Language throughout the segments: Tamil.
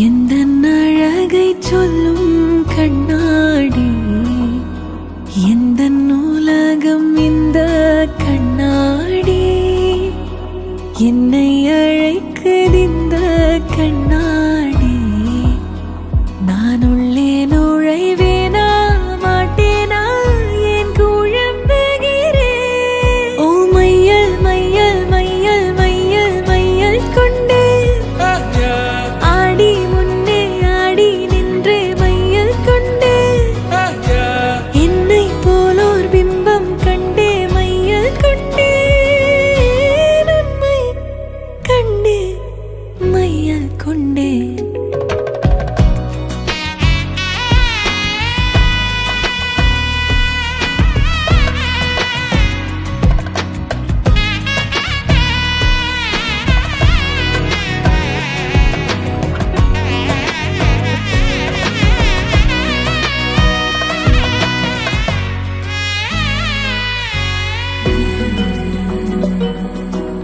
எந்த அழகை சொல்லும் கண்ணாடி, எந்த உலகம் இந்த கண்ணாடி, என்னை அழைக்குது இந்த கண்ணாடி. நான் உள்ளே நுழைவேனா மாட்டேனா என் குழம்புகிறேன். ஓ மையல் மையல் மையல் மையல் மையல் கொண்டே ஆடி முன்னே ஆடி நின்றே மையல் கொண்டே. என்னை போலோர் பிம்பம் கண்டே மையல் கொண்டே. உண்மை கண்டே மையல் கொண்டே.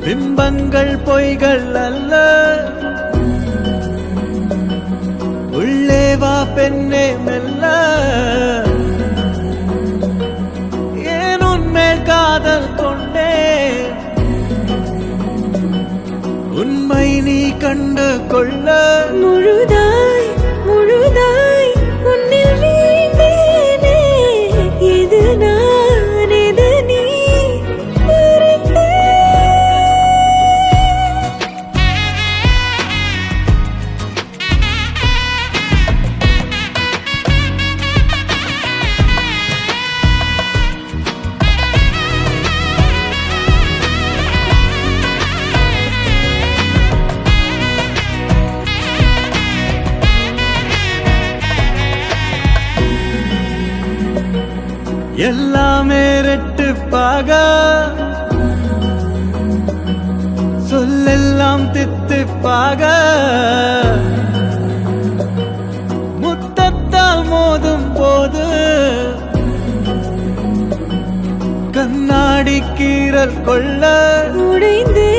பிம்பங்கள் பொய்கள் அல்ல, உள்ளே வா பெண்ணே மெல்ல. ஏன் உன்மேல் காதல் கொண்டே, உண்மை நீ கண்டு கொள்ள. முழுதாய் முழுதாய் உன்னில் வீழ்ந்தேனே. எது நான் எது நீ மறந்தேன். எல்லாமே ரெட்டுப்பாக, சொல்லெல்லாம் தித்திப்பாக. முத்தத்தால் மோதும் போது கண்ணாடி கீறல் கொள்ள. உடைந்தே